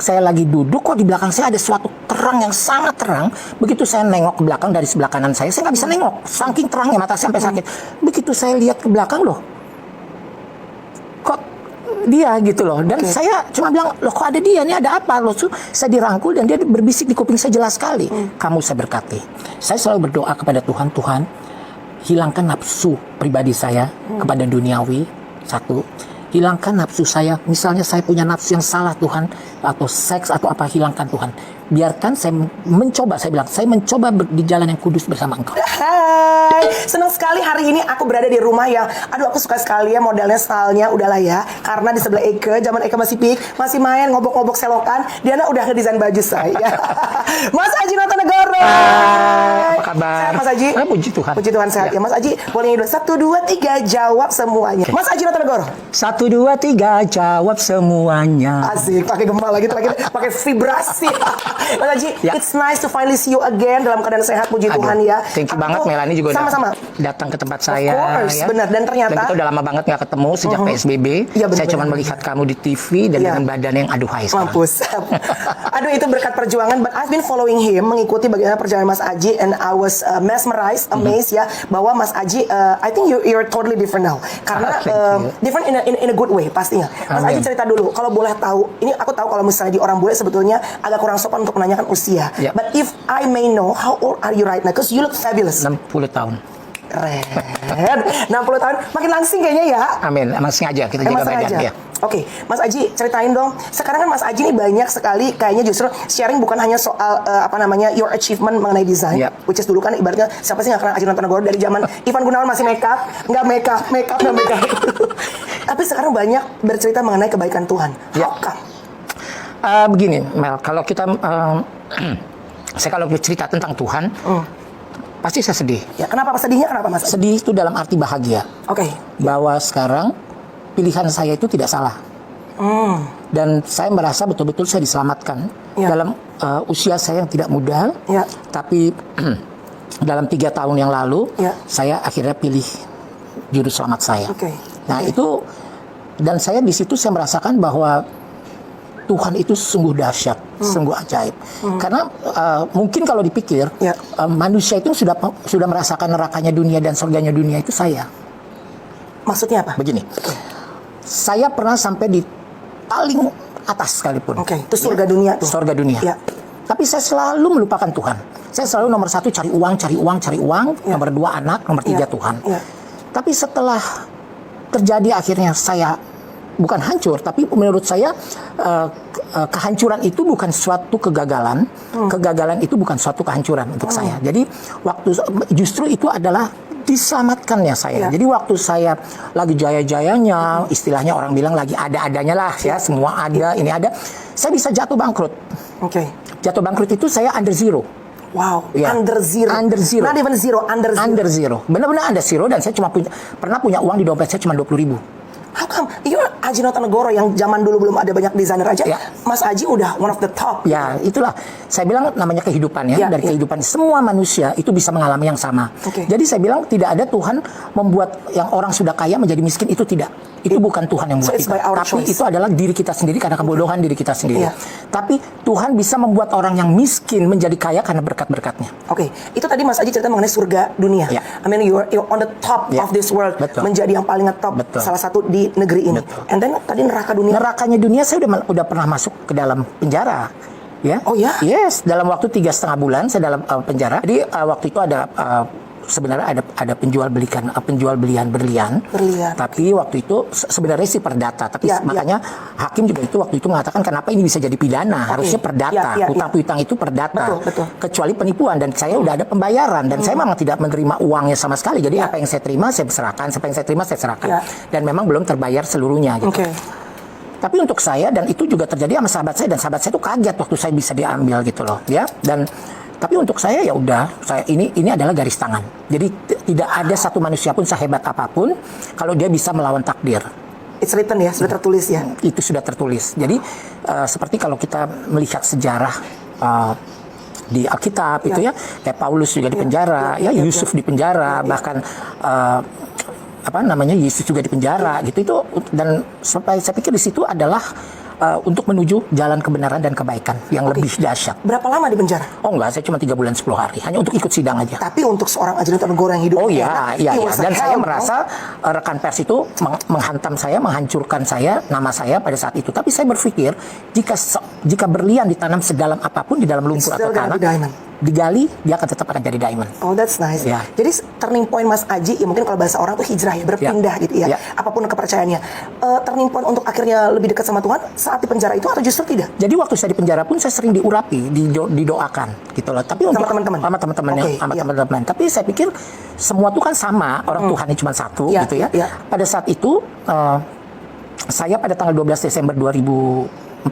saya lagi duduk, kok di belakang saya ada suatu terang yang sangat terang. Begitu saya nengok ke belakang dari sebelah kanan saya nggak bisa nengok, saking terangnya mata saya sampai sakit. Begitu saya lihat ke belakang, loh, kok dia gitu loh. Dan saya cuma bilang, loh kok ada dia, ini ada apa? Loh, saya dirangkul dan dia berbisik di kuping saya jelas sekali. Kamu saya berkati. Saya selalu berdoa kepada Tuhan, Tuhan, hilangkan nafsu pribadi saya kepada duniawi, satu. Hilangkan nafsu saya, misalnya saya punya nafsu yang salah Tuhan, atau seks atau apa, hilangkan Tuhan. Biarkan saya mencoba, saya bilang, saya mencoba di jalan yang kudus bersama Engkau. Hai, senang sekali hari ini aku berada di rumah yang, aduh aku suka sekali ya modelnya, stylenya, udahlah ya. Karena di sebelah Eke, zaman Eke masih peak, masih main ngobok-ngobok selokan, Diana udah ngedesain baju saya. Mas Aji Notonegoro. Apa kabar? Sehat Mas Aji? Puji Tuhan. Puji Tuhan sehat ya. Mas Aji, boleh ngidul 1, 2, 3 jawab semuanya. Mas Aji Notonegoro. 1, 2, 3 jawab semuanya. Asik, pakai gembal lagi terakhir, pakai vibrasi. Mas Aji, it's nice to finally see you again dalam keadaan sehat, puji Tuhan ya. Thank you banget, Melanie juga sama-sama datang ke tempat saya. Of course, ya. benar. Dan ternyata kita udah lama banget nggak ketemu sejak PSBB. Ya, saya cuma melihat kamu di TV dan dengan badan yang aduhai sekarang. Mampus. Aduh, itu berkat perjuangan. But I've been following him, mengikuti bagaimana perjalanan Mas Aji, and I was mesmerized, amazed ya, bahwa Mas Aji, I think you're totally different now. Karena different in a good way pastinya. Mas Aji, cerita dulu, kalau boleh tahu. Ini aku tahu kalau misalnya di orang bule sebetulnya agak kurang sopan untuk menanyakan usia. But if I may know, how old are you right now? Because you look fabulous. 60 tahun. Keren. 60 tahun, makin langsing kayaknya ya. Amin, emang sengaja kita jaga badan ya. Oke, Mas Aji, ceritain dong. Sekarang kan Mas Aji ini banyak sekali kayaknya justru sharing bukan hanya soal your achievement mengenai desain, which is dulu kan ibaratnya siapa sih nggak kenal Aji Notonegoro dari zaman Ivan Gunawan masih makeup, nggak makeup. Tapi sekarang banyak bercerita mengenai kebaikan Tuhan. How come? Begini, Mel, kalau kita saya kalau bercerita tentang Tuhan, pasti saya sedih. Ya, kenapa sedihnya? Kenapa Mas? Sedih itu dalam arti bahagia. Oke. Bahwa sekarang pilihan saya itu tidak salah. Dan saya merasa betul-betul saya diselamatkan dalam usia saya yang tidak muda. Tapi dalam 3 tahun yang lalu, saya akhirnya pilih juru selamat saya. Nah itu, dan saya di situ saya merasakan bahwa Tuhan itu sungguh dahsyat, sungguh ajaib. Karena mungkin kalau dipikir, manusia itu sudah merasakan nerakanya dunia dan surganya dunia itu saya. Maksudnya apa? Begini, saya pernah sampai di paling atas sekalipun. Itu surga dunia tuh. Surga dunia. Tapi saya selalu melupakan Tuhan. Saya selalu nomor 1 cari uang. Nomor 2 anak, nomor 3 Tuhan. Tapi setelah terjadi akhirnya saya bukan hancur, tapi menurut saya kehancuran itu bukan suatu kegagalan. Kegagalan itu bukan suatu kehancuran untuk saya. Jadi justru itu adalah diselamatkannya saya. Jadi waktu saya lagi jaya-jayanya, istilahnya orang bilang lagi ada-adanya lah ya, semua ada, ini ada, saya bisa jatuh bangkrut. Jatuh bangkrut itu saya under zero. Wow, under zero. Not even zero, under zero. Benar-benar under zero, dan saya pernah punya uang di dompet saya cuma 20.000. How come? Aji Notonegoro yang zaman dulu belum ada banyak desainer aja, Mas Aji udah one of the top. Ya, itulah. Saya bilang namanya kehidupan ya. Dari kehidupan semua manusia itu bisa mengalami yang sama. Jadi saya bilang tidak ada Tuhan membuat yang orang sudah kaya menjadi miskin, itu tidak. Itu bukan Tuhan yang membuat kita. Tapi itu adalah diri kita sendiri karena kebodohan diri kita sendiri. Tapi Tuhan bisa membuat orang yang miskin menjadi kaya karena berkat-berkatnya. Itu tadi Mas Aji cerita mengenai surga dunia. I mean you're on the top of this world. Menjadi yang paling ngetop. Salah satu di negeri ini. And then tadi neraka dunia. Nerakanya dunia saya udah pernah masuk ke dalam penjara. Yes, dalam waktu 3,5 bulan saya dalam penjara. Jadi waktu itu ada sebenarnya ada penjual belian berlian. Tapi waktu itu sebenarnya sih perdata. Tapi makanya hakim juga itu waktu itu mengatakan kenapa ini bisa jadi pidana. Harusnya perdata. Hutang-hutang itu perdata. Kecuali penipuan, dan saya udah ada pembayaran, dan saya memang tidak menerima uangnya sama sekali. Jadi apa yang saya terima saya serahkan, apa yang saya terima saya serahkan. Dan memang belum terbayar seluruhnya gitu. Tapi untuk saya, dan itu juga terjadi sama sahabat saya, dan sahabat saya tuh kaget waktu saya bisa diambil gitu loh, ya. Tapi untuk saya ya udah, ini adalah garis tangan. Jadi tidak ada satu manusia pun sehebat apapun kalau dia bisa melawan takdir. It's written ya, sudah tertulis ya. Itu sudah tertulis. Jadi seperti kalau kita melihat sejarah di Alkitab itu ya, kayak Paulus juga di penjara, Yusuf di penjara, bahkan Yesus juga di penjara gitu. Itu, dan saya pikir di situ adalah untuk menuju jalan kebenaran dan kebaikan yang lebih dahsyat. Berapa lama di penjara? Oh enggak, saya cuma 3 bulan 10 hari, hanya untuk ikut sidang aja. Tapi untuk seorang Ajudan Negoro yang hidup oh di iya, iya, iya. Dan saya merasa rekan pers itu menghantam saya, menghancurkan saya, nama saya pada saat itu. Tapi saya berpikir jika berlian ditanam sedalam apapun di dalam lumpur atau tanah, digali, dia akan tetap akan jadi diamond. Oh, that's nice. Yeah. Jadi turning point Mas Aji, ya mungkin kalau bahasa orang tuh hijrah ya, berpindah gitu ya. Apapun kepercayaannya. Turning point untuk akhirnya lebih dekat sama Tuhan saat di penjara itu atau justru tidak? Jadi waktu saya di penjara pun saya sering diurapi, didoakan gitu loh. Tapi untuk sama teman-teman sama teman-teman. Tapi saya pikir semua tuh kan sama, orang Tuhannya cuma satu gitu ya. Pada saat itu saya pada tanggal 12 Desember 2014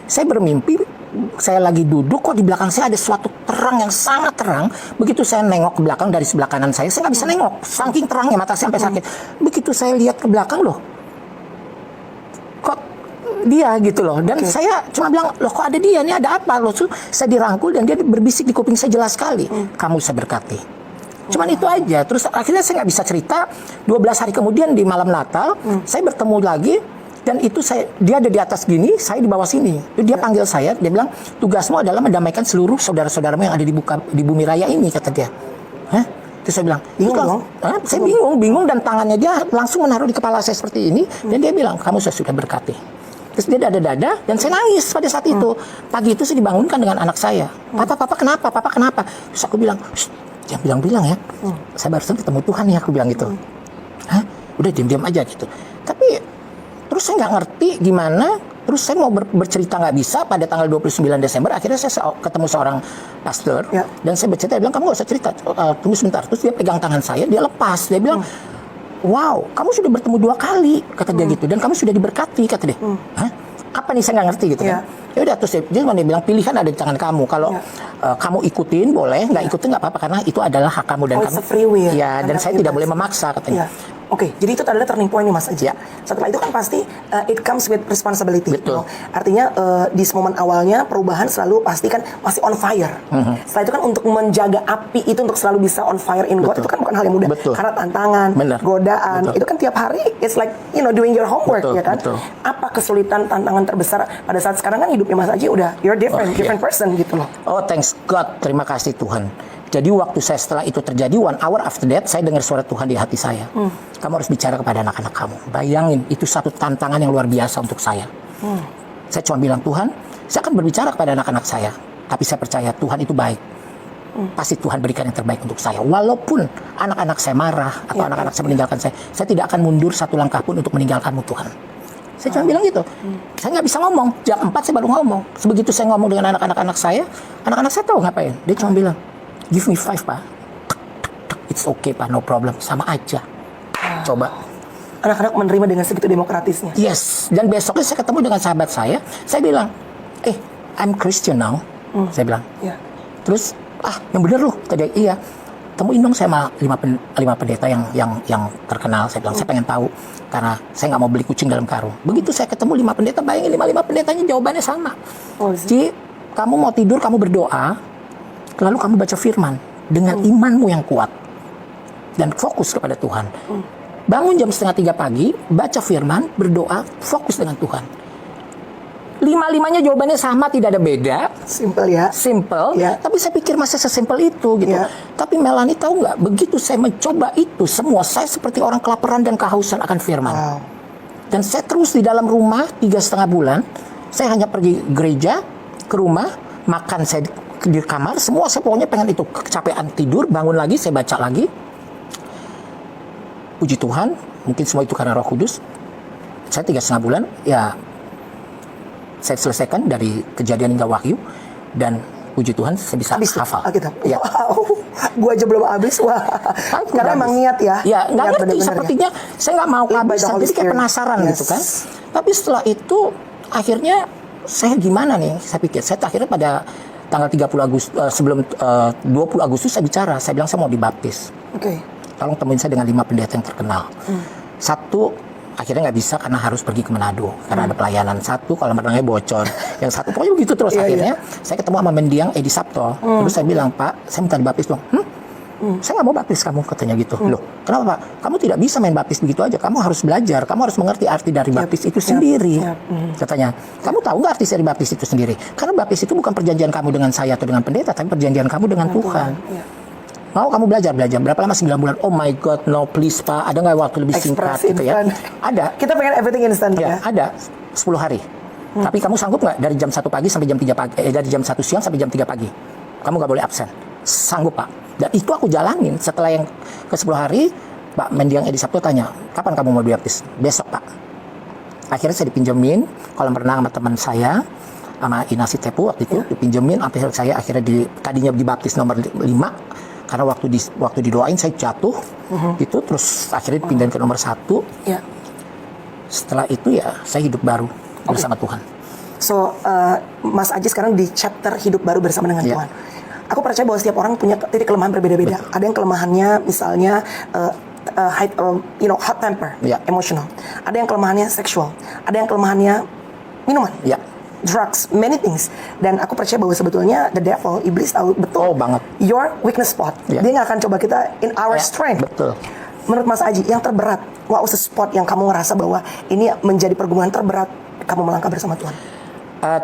saya bermimpi. Saya lagi duduk, kok di belakang saya ada suatu terang yang sangat terang. Begitu saya nengok ke belakang dari sebelah kanan saya nggak bisa nengok. Saking terangnya, mata saya sampai sakit. Begitu saya lihat ke belakang, loh, kok dia gitu loh. Dan saya cuma bilang, loh kok ada dia, ini ada apa? Loh, saya dirangkul dan dia berbisik di kuping saya jelas sekali. Kamu saya berkati. Cuman itu aja. Terus akhirnya saya nggak bisa cerita. 12 hari kemudian di malam Natal, saya bertemu lagi. Dan itu dia ada di atas gini, saya di bawah sini. Dia panggil saya, dia bilang, tugasmu adalah mendamaikan seluruh saudara-saudaramu yang ada di bumi raya ini, kata dia. Hah? Terus saya bilang, bingung dong. Saya bingung dan tangannya dia langsung menaruh di kepala saya seperti ini. Dan dia bilang, kamu sudah berkati. Terus dia dada-dada dan saya nangis pada saat itu. Pagi itu saya dibangunkan dengan anak saya. Papa kenapa? Papa kenapa? Terus aku bilang, jangan bilang-bilang ya. Saya barusan ketemu Tuhan ya, aku bilang gitu. Hah? Udah diam-diam aja gitu. Tapi terus saya nggak ngerti gimana, terus saya mau bercerita nggak bisa. Pada tanggal 29 Desember akhirnya saya ketemu seorang pastor dan saya bercerita, dia bilang, kamu nggak usah cerita, tunggu sebentar. Terus dia pegang tangan saya, dia lepas, dia bilang, wow, kamu sudah bertemu 2 kali, kata dia gitu, dan kamu sudah diberkati, kata dia. Hah? Apa nih, saya nggak ngerti gitu kan. Ya udah, terus dia bilang, pilihan ada di tangan kamu. Kalau kamu ikutin boleh, nggak ikutin nggak apa-apa, karena itu adalah hak kamu dan kamu. Free will. Ya, dan saya tidak boleh memaksa, katanya. Oke, jadi itu adalah turning point nih Mas Aji. Setelah itu kan pasti it comes with responsibility. Betul. Artinya di momen awalnya perubahan selalu pasti kan masih on fire. Setelah itu kan untuk menjaga api itu untuk selalu bisa on fire in God itu kan bukan hal yang mudah. Karena tantangan, godaan, itu kan tiap hari it's like doing your homework ya kan. Apa kesulitan, tantangan terbesar pada saat sekarang kan hidupnya Mas Aji udah you're different person gitu loh. Oh, thanks God, terima kasih Tuhan. Jadi waktu saya setelah itu terjadi, 1 hour after that, saya dengar suara Tuhan di hati saya. Kamu harus bicara kepada anak-anak kamu. Bayangin, itu satu tantangan yang luar biasa untuk saya. Saya cuma bilang, Tuhan, saya akan berbicara kepada anak-anak saya. Tapi saya percaya Tuhan itu baik. Pasti Tuhan berikan yang terbaik untuk saya. Walaupun anak-anak saya marah, atau anak-anak saya meninggalkan saya tidak akan mundur 1 langkah pun untuk meninggalkanmu Tuhan. Saya cuma bilang gitu. Saya nggak bisa ngomong. Jam 4 saya baru ngomong. Sebegitu saya ngomong dengan anak-anak saya tahu ngapain. Dia cuma bilang, give me 5, Pak. It's okay, Pak, no problem. Sama aja. Coba. Anak-anak menerima dengan segitu demokratisnya. Yes. Dan besoknya saya ketemu dengan sahabat saya bilang, I'm Christian now. Saya bilang. Terus, yang bener lu. Tadi, iya. Temuin dong saya sama 5 pendeta yang terkenal. Saya bilang, saya pengen tahu. Karena saya nggak mau beli kucing dalam karung. Begitu saya ketemu 5 pendeta, bayangin 5 pendetanya jawabannya sama. Ji, kamu mau tidur, kamu berdoa. Lalu kamu baca firman dengan imanmu yang kuat dan fokus kepada Tuhan. Bangun jam 2:30 pagi, baca firman, berdoa, fokus dengan Tuhan. 5-5-nya jawabannya sama, tidak ada beda. Simple ya. Simple. Tapi saya pikir masa sesimpel itu gitu. Tapi Melanie tahu nggak? Begitu saya mencoba itu semua, saya seperti orang kelaparan dan kehausan akan firman. Dan saya terus di dalam rumah 3,5 bulan. Saya hanya pergi gereja, ke rumah, makan saya di kamar, semua saya pokoknya pengen itu. Kecapean tidur, bangun lagi, saya baca lagi. Puji Tuhan, mungkin semua itu karena Roh Kudus. Saya 3,5 bulan, ya saya selesaikan dari Kejadian hingga Wahyu, dan puji Tuhan saya bisa hafal. Ya. Wow, gua aja belum habis. Wah, karena emang niat ya. Ya, nggak ngerti sepertinya. Saya nggak mau kehabisan, jadi kayak penasaran gitu kan. Tapi setelah itu akhirnya saya gimana nih? Saya pikir saya akhirnya pada tanggal 30 Agustus, sebelum 20 Agustus saya bicara, saya bilang saya mau dibaptis. Tolong temuin saya dengan 5 pendeta yang terkenal. Satu, akhirnya nggak bisa karena harus pergi ke Manado, karena ada pelayanan. Satu, kalau renangnya bocor. Yang satu, pokoknya begitu terus. Akhirnya saya ketemu sama mendiang Edi Sabto. Terus saya bilang, Pak, saya minta dibaptis dong. Saya nggak mau baptis kamu, katanya gitu. Loh, kenapa Pak? Kamu tidak bisa main baptis begitu aja. Kamu harus belajar. Kamu harus mengerti arti dari baptis itu sendiri. Katanya, kamu tahu nggak arti dari baptis itu sendiri? Karena baptis itu bukan perjanjian kamu dengan saya atau dengan pendeta, tapi perjanjian kamu dengan Tuhan. Mau kamu belajar berapa lama? 9 bulan. Oh my God, no please Pak. Ada nggak waktu lebih singkat gitu ya? Ada. Kita pengen everything instant ya. Ada 10 hari. Tapi kamu sanggup nggak dari jam 1 pagi sampai jam 3 pagi? Dari jam 1 siang sampai jam 3 pagi. Kamu nggak boleh absen. Sanggup Pak. Dan itu aku jalanin. Setelah yang ke 10 hari, Pak Mendiang Edi Sabto tanya, kapan kamu mau baptis? Besok Pak. Akhirnya saya dipinjemin kolam renang sama teman saya, sama Inasi Tepu waktu itu, dipinjemin sampai saya akhirnya tadinya dibaptis nomor 5. Karena waktu didoain saya jatuh, gitu, terus akhirnya dipindahin ke nomor 1. Setelah itu ya saya hidup baru bersama Tuhan. So, Mas Aji sekarang di chapter hidup baru bersama dengan Tuhan. Aku percaya bahwa setiap orang punya titik kelemahan berbeda-beda. Ada yang kelemahannya misalnya hot temper, emotional. Ada yang kelemahannya seksual. Ada yang kelemahannya minuman. Drugs, many things. Dan aku percaya bahwa sebetulnya the devil, iblis tahu betul banget your weakness spot. Dia nggak akan coba kita in our strength. Betul. Menurut Mas Aji, yang terberat, what was the spot yang kamu ngerasa bahwa ini menjadi pergumulan terberat kamu melangkah bersama Tuhan?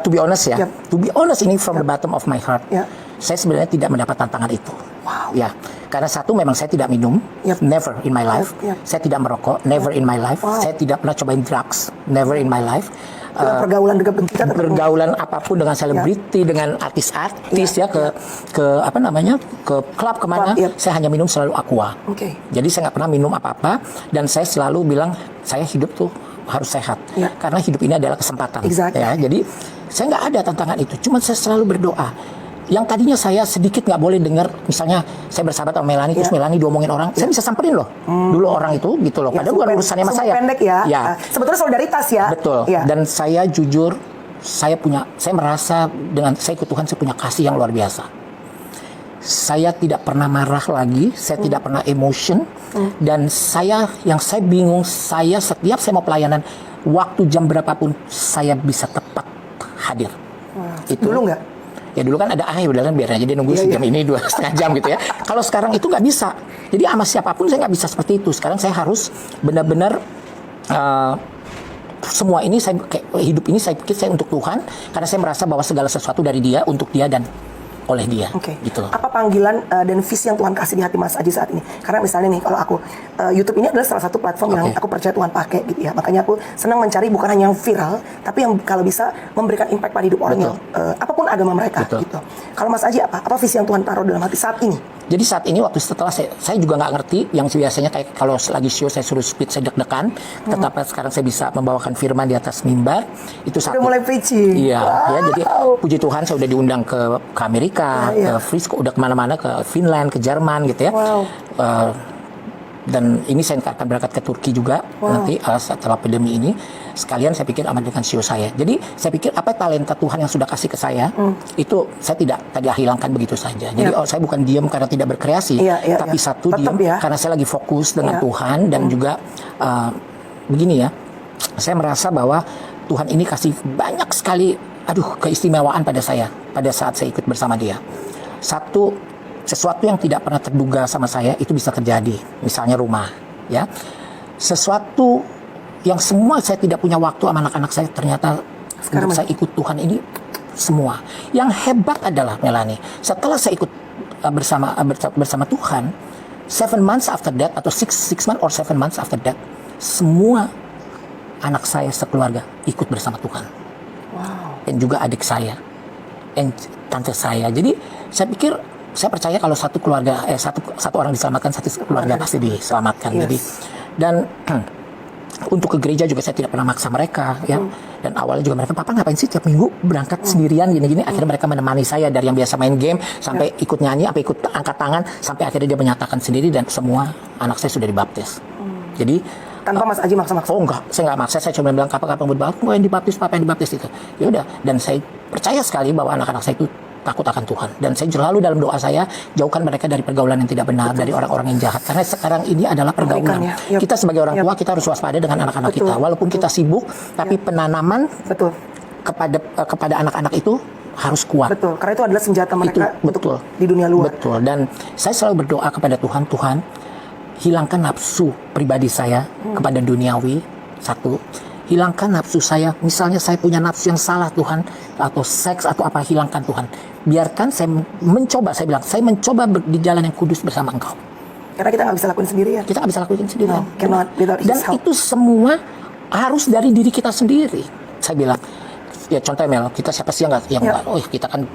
To be honest ya, to be honest ini from the bottom of my heart, saya sebenarnya tidak mendapat tantangan itu. Ya, karena satu memang saya tidak minum, never in my life. Saya tidak merokok, never in my life. Saya tidak pernah cobain drugs, never in my life. Pergaulan dengan kita, pergaulan apapun dengan selebriti, dengan artis-artis ya ke apa namanya, ke klub kemana, saya hanya minum selalu aqua. Jadi saya nggak pernah minum apa-apa, dan saya selalu bilang saya hidup tuh harus sehat, karena hidup ini adalah kesempatan. Ya, jadi saya nggak ada tantangan itu, cuma saya selalu berdoa. Yang tadinya saya sedikit nggak boleh dengar, misalnya saya bersahabat sama Melanie, terus Melanie diomongin orang, saya bisa samperin loh dulu orang itu gitu loh, padahal bukan urusannya sama saya. Pendek ya. Sebetulnya solidaritas ya. Betul. Dan saya jujur, saya merasa dengan saya ikut Tuhan, saya punya kasih yang luar biasa. Saya tidak pernah marah lagi, saya tidak pernah emotion, dan saya bingung, saya setiap saya mau pelayanan, waktu jam berapapun saya bisa tepat hadir. Itu dulu nggak? Ya dulu kan ada udah kan biar aja dia nunggu sejam ini 2,5 jam gitu ya. Kalau sekarang itu nggak bisa. Jadi sama siapapun saya nggak bisa seperti itu. Sekarang saya harus benar-benar semua ini hidup ini saya pikir saya untuk Tuhan, karena saya merasa bahwa segala sesuatu dari Dia, untuk Dia dan oleh Dia. Gitu loh. Apa panggilan dan visi yang Tuhan kasih di hati Mas Aji saat ini? Karena misalnya nih, kalau aku YouTube ini adalah salah satu platform yang aku percaya Tuhan pakai gitu ya. Makanya aku senang mencari bukan hanya yang viral, tapi yang kalau bisa memberikan impact pada hidup orang yang apapun agama mereka gitu. Kalau Mas Aji apa visi yang Tuhan taruh dalam hati saat ini? Jadi saat ini setelah saya juga nggak ngerti, yang biasanya kayak kalau lagi show saya suruh speed saya deg-degan, tetapi sekarang saya bisa membawakan firman di atas mimbar, itu satu. Udah mulai preaching. Iya, ya, jadi puji Tuhan saya udah diundang ke Amerika, ke Frisco, udah kemana-mana, ke Finland, ke Jerman gitu ya. Dan ini saya akan berangkat ke Turki juga nanti setelah pandemi ini. Sekalian saya pikir aman dengan show saya. Jadi saya pikir apa talenta Tuhan yang sudah kasih ke saya, itu saya tidak hilangkan begitu saja. Jadi saya bukan diam karena tidak berkreasi, tapi satu diam karena saya lagi fokus dengan Tuhan, dan juga begini ya, saya merasa bahwa Tuhan ini kasih banyak sekali keistimewaan pada saya pada saat saya ikut bersama Dia. Sesuatu yang tidak pernah terduga sama saya itu bisa terjadi. Misalnya rumah, ya. Sesuatu yang semua saya tidak punya waktu sama anak-anak saya, ternyata sekarang saya ikut Tuhan ini semua. Yang hebat adalah Melanie, setelah saya ikut bersama Tuhan, 7 months after that atau 6 months or 7 months after that, semua anak saya sekeluarga ikut bersama Tuhan. Dan juga adik saya, dan tante saya. Jadi saya pikir, saya percaya kalau satu keluarga, satu orang diselamatkan, satu keluarga pasti diselamatkan. Jadi, dan untuk ke gereja juga saya tidak pernah maksa mereka, ya. Dan awalnya juga mereka, papa ngapain sih tiap minggu berangkat sendirian gini-gini. Akhirnya mereka menemani saya dari yang biasa main game sampai ikut nyanyi, sampai ikut angkat tangan, sampai akhirnya dia menyatakan sendiri, dan semua anak saya sudah dibaptis. Jadi tanpa Mas Aji maksa-maksa? Oh enggak, saya nggak maksa. Saya cuma bilang kapan-kapan mau dibaptis, papa yang dibaptis itu. Ya udah, dan saya percaya sekali bahwa anak-anak saya itu takut akan Tuhan, dan saya selalu dalam doa saya, jauhkan mereka dari pergaulan yang tidak benar, dari orang-orang yang jahat, karena sekarang ini adalah pergaulan. Kita sebagai orang tua, kita harus waspada dengan anak-anak kita, walaupun kita sibuk, tapi penanaman kepada anak-anak itu harus kuat. Betul, karena itu adalah senjata mereka betul, di dunia luar. Betul, dan saya selalu berdoa kepada Tuhan, Tuhan hilangkan nafsu pribadi saya kepada duniawi. Satu, hilangkan nafsu saya. Misalnya saya punya nafsu yang salah Tuhan, atau seks atau apa, hilangkan Tuhan. Biarkan saya mencoba, saya bilang, saya mencoba di jalan yang kudus bersama Engkau. Karena kita nggak bisa lakuin sendiri ya. Kita nggak bisa lakuin sendiri. No, cannot without Dan His help. itu semua harus dari diri kita sendiri. Saya bilang, ya contoh Mel, kita siapa sih yang nggak, oh kita kan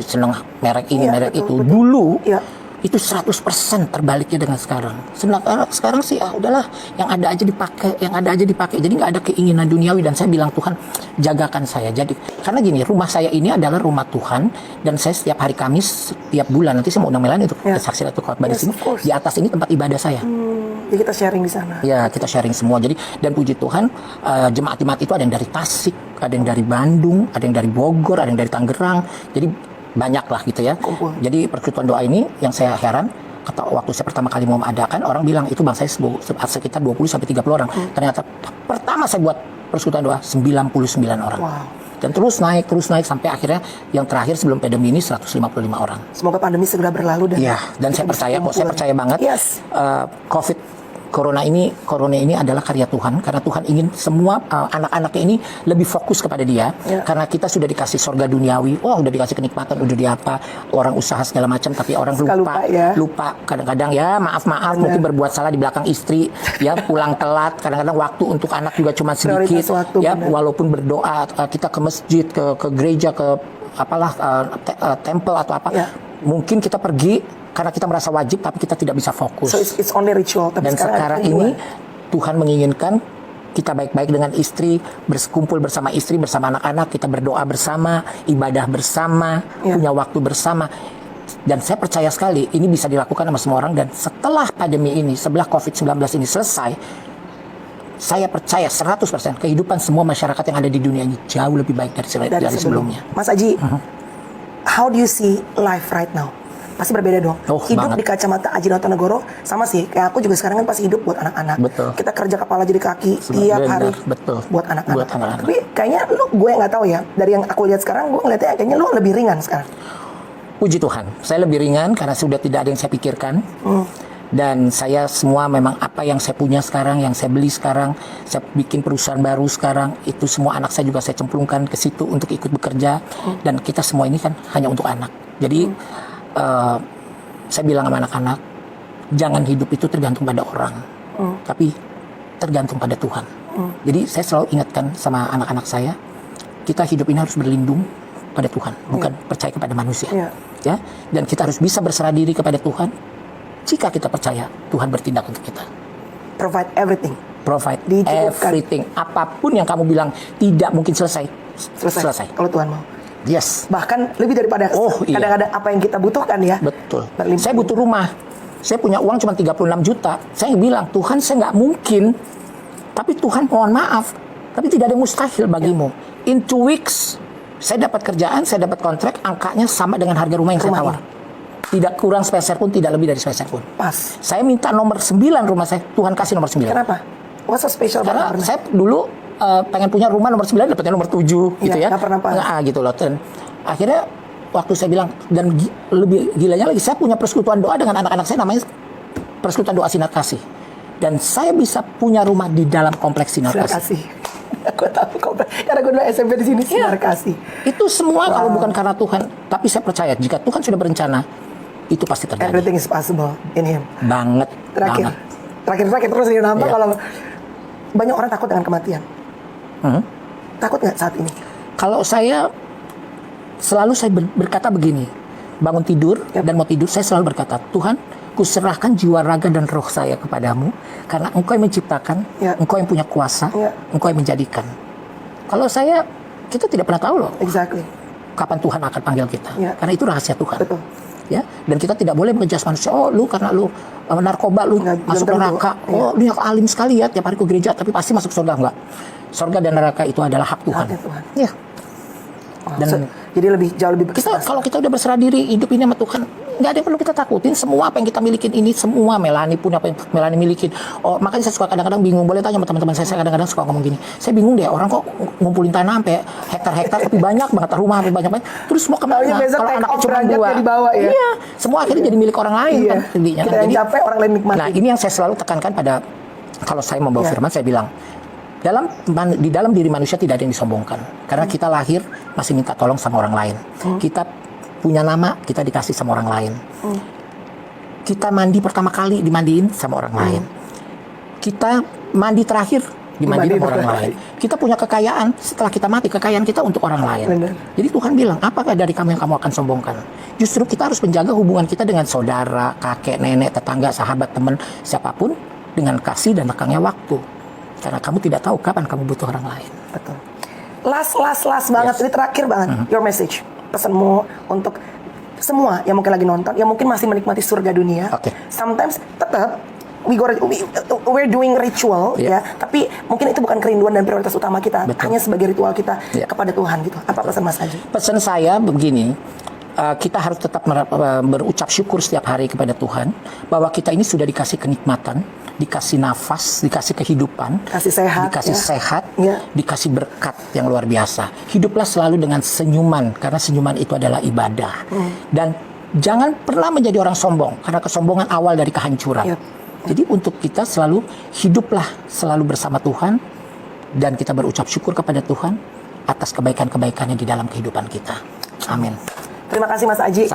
seneng merek ini, merek itu. Dulu, itu 100% terbaliknya dengan sekarang. Sekarang sih udahlah, yang ada aja dipakai, jadi nggak ada keinginan duniawi. Dan saya bilang, Tuhan jagakan saya. Jadi karena gini, rumah saya ini adalah rumah Tuhan, dan saya setiap hari Kamis setiap bulan, nanti saya mau undang Melani untuk saksi atau khotbah di sini. Di atas ini tempat ibadah saya. Jadi kita sharing di sana. Ya, kita sharing semua. Jadi, dan puji Tuhan, jemaat-jemaat itu ada yang dari Tasik, ada yang dari Bandung, ada yang dari Bogor, ada yang dari Tangerang. Jadi banyak lah gitu ya. Kumpul. Jadi persekutuan doa ini yang saya heran, waktu saya pertama kali mau mengadakan, orang bilang itu bang saya sekitar 20-30 orang. Ternyata pertama saya buat persekutuan doa 99 orang. Wow. Dan terus naik sampai akhirnya yang terakhir sebelum pandemi ini 155 orang. Semoga pandemi segera berlalu dan saya percaya banget. Corona ini adalah karya Tuhan, karena Tuhan ingin semua anak-anaknya ini lebih fokus kepada Dia. Karena kita sudah dikasih sorga duniawi, udah dikasih kenikmatan, udah diapa, orang usaha segala macam, tapi orang lupa kadang-kadang ya maaf mungkin berbuat salah di belakang istri, ya pulang telat, kadang-kadang waktu untuk anak juga cuma sedikit, ya walaupun berdoa kita ke masjid, ke gereja, ke temple atau apa, mungkin kita pergi karena kita merasa wajib, tapi kita tidak bisa fokus. So it's only ritual. Tapi dan sekarang ini Tuhan menginginkan kita baik-baik dengan istri, berkumpul bersama istri, bersama anak-anak, kita berdoa bersama, ibadah bersama, punya waktu bersama. Dan saya percaya sekali ini bisa dilakukan sama semua orang. Dan setelah pandemi ini, setelah COVID-19 ini selesai, saya percaya 100% kehidupan semua masyarakat yang ada di dunia ini jauh lebih baik dari sebelumnya. Mas Aji, how do you see life right now? Pasti berbeda dong. Hidup di kacamata Aji Notonegoro sama sih. Kayak aku juga sekarang kan pasti hidup buat anak-anak. Betul. Kita kerja kepala jadi kaki tiap hari. Betul. Buat anak-anak. Tapi kayaknya gue nggak tahu ya. Dari yang aku lihat sekarang, gue ngeliatnya kayaknya lu lebih ringan sekarang. Puji Tuhan, saya lebih ringan karena sudah tidak ada yang saya pikirkan. Dan saya semua memang apa yang saya punya sekarang, yang saya beli sekarang, saya bikin perusahaan baru sekarang, itu semua anak saya juga saya cemplungkan ke situ untuk ikut bekerja. Dan kita semua ini kan hanya untuk anak. Jadi saya bilang sama anak-anak, jangan hidup itu tergantung pada orang, tapi tergantung pada Tuhan. Jadi saya selalu ingatkan sama anak-anak saya, kita hidup ini harus berlindung pada Tuhan, bukan percaya kepada manusia. Ya, dan kita harus bisa berserah diri kepada Tuhan. Jika kita percaya, Tuhan bertindak untuk kita. Provide everything. Provide everything. Apapun yang kamu bilang tidak mungkin selesai. Kalau Tuhan mau. Yes. Bahkan lebih daripada kadang-kadang apa yang kita butuhkan ya. Betul. Saya butuh rumah. Saya punya uang cuma 36 juta. Saya bilang, Tuhan saya nggak mungkin. Tapi Tuhan mohon maaf. Tapi tidak ada yang mustahil bagimu. In 2 weeks, saya dapat kerjaan, saya dapat kontrak, angkanya sama dengan harga rumah yang saya tawar. Tidak kurang sepeser pun, tidak lebih dari sepeser pun. Pas. Saya minta nomor 9 rumah saya. Tuhan kasih nomor 9. Kenapa? What's so special? Karena saya dulu pengen punya rumah nomor 9, dapatnya nomor 7 gitu ya. Nggak pernah pas. Gitu loh. Dan akhirnya waktu saya bilang, dan lebih gilanya lagi, saya punya persekutuan doa dengan anak-anak saya, namanya Persekutuan Doa Sinar Kasih. Dan saya bisa punya rumah di dalam kompleks Sinar Kasih. Aku tahu kompleks, karena gue dulu SMP di sini Sinar Kasih. Itu semua kalau bukan karena Tuhan, tapi saya percaya jika Tuhan sudah berencana, itu pasti terjadi. Everything is possible in Him. Banget. Terakhir terus ini nampak kalau banyak orang takut dengan kematian. Takut nggak saat ini? Kalau saya selalu berkata begini, bangun tidur dan mau tidur, saya selalu berkata, Tuhan, kuserahkan jiwa, raga, dan roh saya kepadamu, karena Engkau yang menciptakan, Engkau yang punya kuasa, Engkau yang menjadikan. Kalau kita tidak pernah tahu loh. Exactly. Kapan Tuhan akan panggil kita? Karena itu rahasia Tuhan. Betul. Ya, dan kita tidak boleh mengejas manusia. Oh, lu karena lu narkoba, lu masuk neraka. Oh, lu yang alim sekali ya, tiap hari ke gereja, tapi pasti masuk surga. Enggak. Surga dan neraka itu adalah hak Tuhan. Ya. Dan jadi jauh lebih kalau kita udah berserah diri hidup ini sama Tuhan, nggak ada yang perlu kita takutin. Semua apa yang kita milikin ini, semua Melanie pun apa yang Melanie milikin. Oh, makanya saya suka kadang-kadang bingung. Boleh tanya sama teman-teman saya kadang-kadang suka ngomong gini. Saya bingung deh, orang kok ngumpulin tanah sampai hektar-hektar, tapi banyak banget rumah, sampai banyak banget. Terus semua kemana? Kalau anaknya cuma 2, dibawa, ya? Iya, semua akhirnya jadi milik orang lain kan. Kita yang capek, orang lain nikmati. Nah, ini yang saya selalu tekankan pada, kalau saya membawa firman, saya bilang, di dalam diri manusia tidak ada yang disombongkan. Karena kita lahir masih minta tolong sama orang lain. Kita punya nama, kita dikasih sama orang lain. Kita mandi pertama kali dimandiin sama orang lain. Kita mandi terakhir dimandiin sama orang lain. Kita punya kekayaan, setelah kita mati, kekayaan kita untuk orang lain. Benar. Jadi Tuhan bilang, apakah dari kamu yang kamu akan sombongkan? Justru kita harus menjaga hubungan kita dengan saudara, kakek, nenek, tetangga, sahabat, teman, siapapun, dengan kasih dan lekangnya waktu. Karena kamu tidak tahu kapan kamu butuh orang lain. Betul. Last banget, ini terakhir banget. Your message, pesanmu untuk semua yang mungkin lagi nonton, yang mungkin masih menikmati surga dunia. Sometimes tetap we're doing ritual, ya. Tapi mungkin itu bukan kerinduan dan prioritas utama kita. Hanya sebagai ritual kita kepada Tuhan gitu. Apa pesan Mas Aji? Pesan saya begini. Kita harus tetap berucap syukur setiap hari kepada Tuhan bahwa kita ini sudah dikasih kenikmatan, dikasih nafas, dikasih kehidupan, dikasih sehat, dikasih berkat yang luar biasa. Hiduplah selalu dengan senyuman, karena senyuman itu adalah ibadah. Dan jangan pernah menjadi orang sombong, karena kesombongan awal dari kehancuran. Jadi untuk kita selalu hiduplah selalu bersama Tuhan, dan kita berucap syukur kepada Tuhan atas kebaikan-kebaikannya di dalam kehidupan kita. Amin. Terima kasih Mas Aji.